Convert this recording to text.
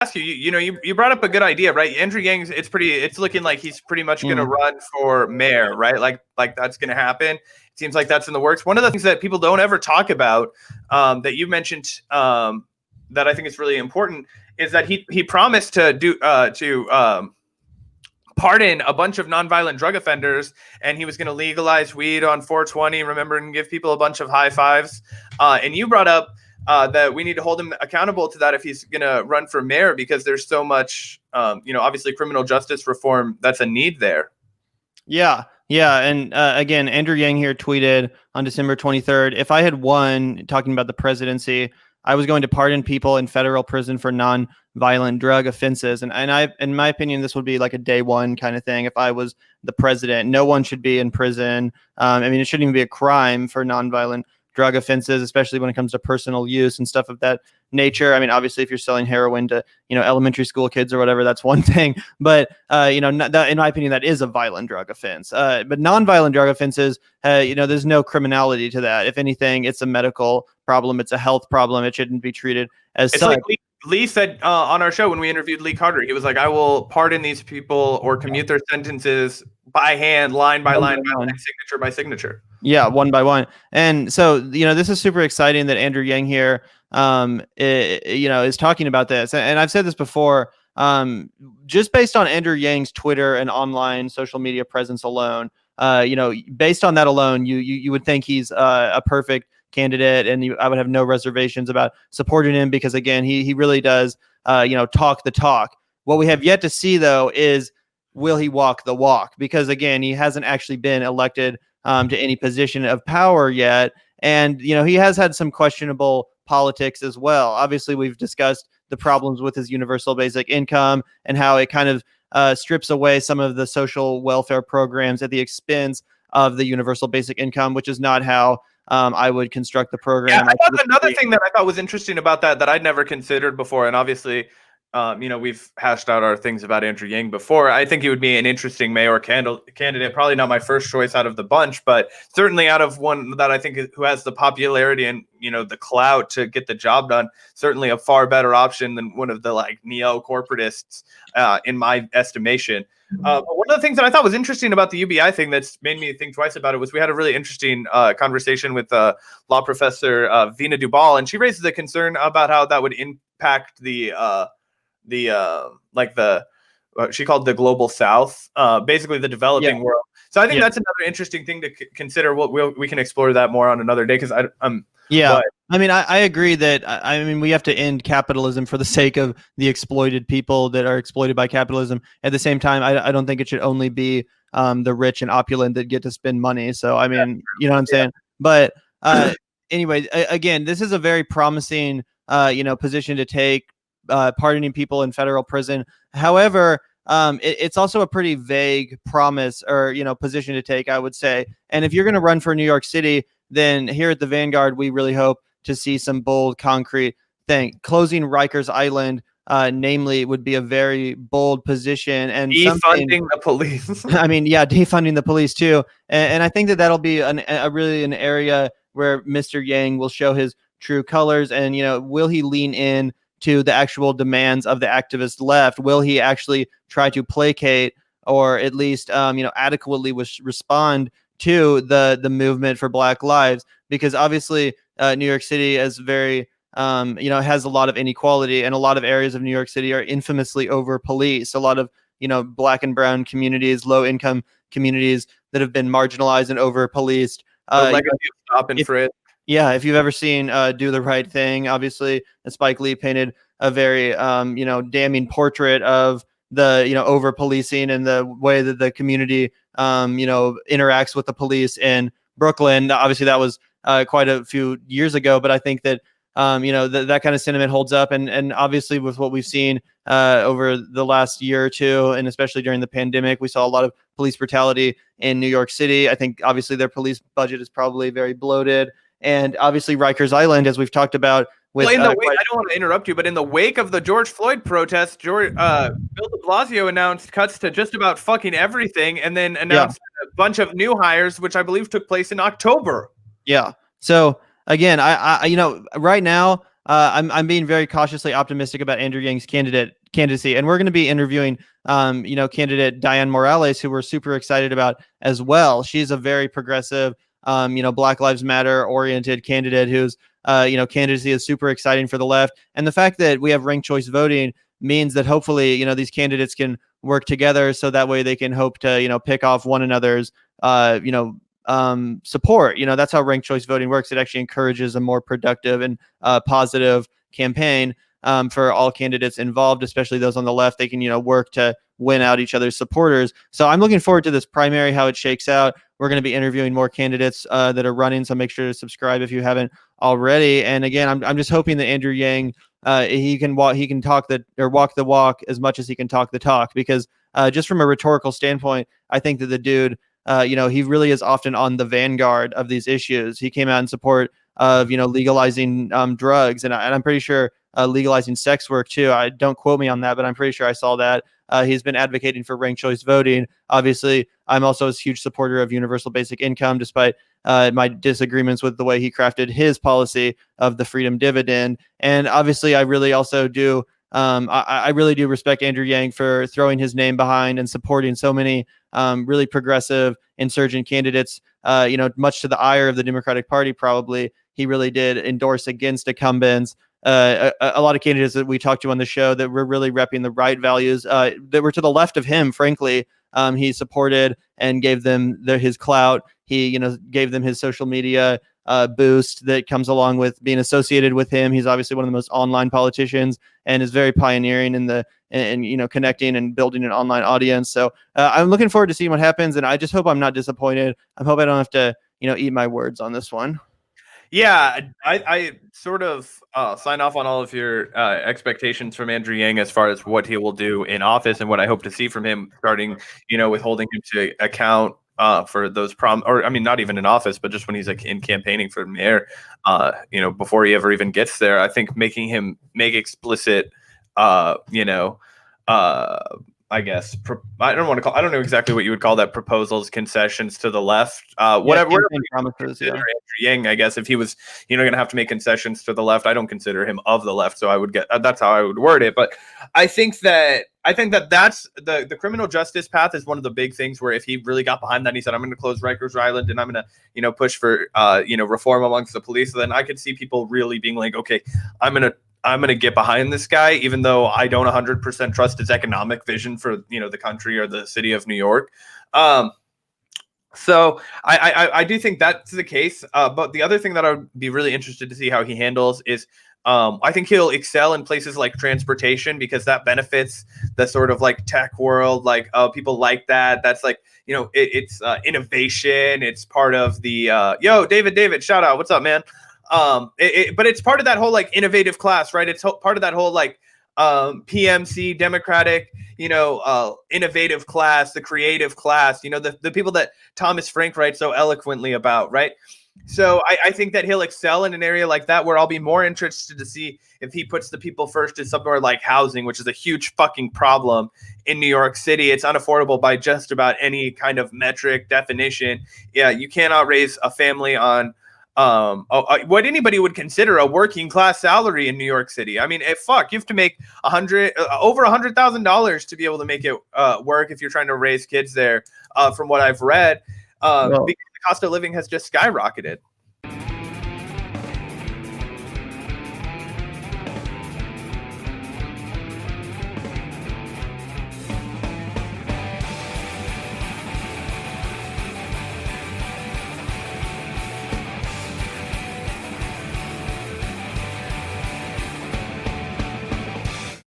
ask you, you brought up a good idea, right? Andrew Yang's, it's looking like he's pretty much going to run for mayor, right? Like that's going to happen. It seems like that's in the works. One of the things that people don't ever talk about, that you mentioned, that I think is really important, is that he promised to pardon a bunch of nonviolent drug offenders, and he was going to legalize weed on 420, remember, and give people a bunch of high fives. And you brought up that we need to hold him accountable to that if he's going to run for mayor, because there's so much, obviously criminal justice reform that's a need there. Yeah. And again, Andrew Yang here tweeted on December 23rd, if I had won, talking about the presidency, I was going to pardon people in federal prison for non-violent drug offenses. And I, in my opinion, this would be like a day one kind of thing. If I was the president, no one should be in prison. I mean, it shouldn't even be a crime for non-violent drug offenses, especially when it comes to personal use and stuff of that nature. I mean, obviously, if you're selling heroin to, elementary school kids or whatever, that's one thing. But, in my opinion, that is a violent drug offense. But non-violent drug offenses, there's no criminality to that. If anything, it's a medical problem. It's a health problem. It shouldn't be treated as such. Like Lee said on our show when we interviewed Lee Carter, he was like, I will pardon these people or commute their sentences by hand, line by line, signature by signature. Yeah, one by one. And so, this is super exciting that Andrew Yang here, is talking about this. And I've said this before, just based on Andrew Yang's Twitter and online social media presence alone, based on that alone, you would think he's a perfect candidate, and I would have no reservations about supporting him, because again, he really does, talk the talk. What we have yet to see, though, is will he walk the walk? Because again, he hasn't actually been elected to any position of power yet. And, he has had some questionable politics as well. Obviously, we've discussed the problems with his universal basic income and how it kind of strips away some of the social welfare programs at the expense of the universal basic income, which is not how I would construct the program. Yeah, I thought another thing that I thought was interesting about that I'd never considered before, and obviously, we've hashed out our things about Andrew Yang before. I think he would be an interesting mayor candidate. Probably not my first choice out of the bunch, but certainly out of one that I think who has the popularity and, the clout to get the job done. Certainly a far better option than one of the neo-corporatists, in my estimation. But one of the things that I thought was interesting about the UBI thing that's made me think twice about it was we had a really interesting conversation with law professor Vina Dubal, and she raises a concern about how that would impact she called the global South, basically the developing world. So I think that's another interesting thing to consider. We can explore that more on another day, because I'm. Yeah, but I mean, I agree that, we have to end capitalism for the sake of the exploited people that are exploited by capitalism. At the same time, I don't think it should only be the rich and opulent that get to spend money. So, I mean, you know what I'm saying? But anyway, again, this is a very promising, position to take, pardoning people in federal prison. However, it's also a pretty vague promise or, position to take, I would say. And if you're going to run for New York City, then here at the Vanguard, we really hope to see some bold, concrete thing. Closing Rikers Island, namely, would be a very bold position. And defunding the police. I mean, yeah, defunding the police too. And I think that'll be really an area where Mr. Yang will show his true colors. And, will he lean in to the actual demands of the activist left? Will he actually try to placate or at least, adequately respond to the movement for Black lives? Because obviously New York City is very, has a lot of inequality, and a lot of areas of New York City are infamously over policed. A lot of, Black and brown communities, low income communities that have been marginalized and over policed. Stop and frisk. Yeah, if you've ever seen Do the Right Thing, obviously Spike Lee painted a very, damning portrait of the, over policing and the way that the community, interacts with the police in Brooklyn. Obviously, that was quite a few years ago, but I think that, that kind of sentiment holds up. And obviously, with what we've seen over the last year or two, and especially during the pandemic, we saw a lot of police brutality in New York City. I think, obviously, their police budget is probably very bloated. And obviously, Rikers Island, as we've talked about. I don't want to interrupt you, but in the wake of the George Floyd protests, Bill de Blasio announced cuts to just about fucking everything, and then announced a bunch of new hires, which I believe took place in October. Yeah. So again, I right now, I'm being very cautiously optimistic about Andrew Yang's candidacy, and we're going to be interviewing candidate Diane Morales, who we're super excited about as well. She's a very progressive, Black Lives Matter oriented candidate whose candidacy is super exciting for the left. And the fact that we have ranked choice voting means that hopefully, these candidates can work together so that way they can hope to, pick off one another's, support. That's how ranked choice voting works. It actually encourages a more productive and positive campaign for all candidates involved, especially those on the left. They can, work to win out each other's supporters. So I'm looking forward to this primary, how it shakes out. We're going to be interviewing more candidates that are running, so make sure to subscribe if you haven't already. And again, I'm just hoping that Andrew Yang he can walk the walk as much as he can talk the talk, because just from a rhetorical standpoint, I think that the dude, he really is often on the vanguard of these issues. He came out in support of, legalizing drugs, and I'm pretty sure legalizing sex work too. I don't quote me on that, but I'm pretty sure I saw that. He's been advocating for ranked choice voting. Obviously, I'm also a huge supporter of universal basic income, despite my disagreements with the way he crafted his policy of the freedom dividend. And obviously, I really also do. I really do respect Andrew Yang for throwing his name behind and supporting so many really progressive insurgent candidates. Much to the ire of the Democratic Party, probably he really did endorse against incumbents. A lot of candidates that we talked to on the show that were really repping the right values that were to the left of him, frankly. He supported and gave them his clout. He, gave them his social media boost that comes along with being associated with him. He's obviously one of the most online politicians and is very pioneering in connecting and building an online audience. So I'm looking forward to seeing what happens, and I just hope I'm not disappointed. I hope I don't have to, eat my words on this one. Yeah, I sort of sign off on all of your expectations from Andrew Yang as far as what he will do in office and what I hope to see from him, starting, with holding him to account for those not even in office, but just when he's like in campaigning for mayor, before he ever even gets there. I think making him make explicit, I guess I don't know exactly what you would call that, proposals, concessions to the left, whatever promises. Yeah. Andrew Yang, I guess if he was, going to have to make concessions to the left, I don't consider him of the left, so I would that's how I would word it. But I think that that's the criminal justice path is one of the big things where if he really got behind that, and he said, I'm going to close Rikers Island and I'm going to, push for, reform amongst the police, then I could see people really being like, okay, I'm going to get behind this guy, even though I don't 100% trust his economic vision for, the country or the city of New York. So I do think that's the case. But the other thing that I would be really interested to see how he handles is I think he'll excel in places like transportation, because that benefits the sort of like tech world, like people like that. That's like, it's innovation. It's part of the David, shout out. What's up, man? But it's part of that whole like innovative class, right? It's part of that whole like PMC Democratic, innovative class, the creative class, the people that Thomas Frank writes so eloquently about, right? So I think that he'll excel in an area like that, where I'll be more interested to see if he puts the people first in somewhere like housing, which is a huge fucking problem in New York City. It's unaffordable by just about any kind of metric definition. Yeah, you cannot raise a family on what anybody would consider a working class salary in New York City. I mean, you have to make over $100,000 to be able to make it work if you're trying to raise kids there. From what I've read, because the cost of living has just skyrocketed.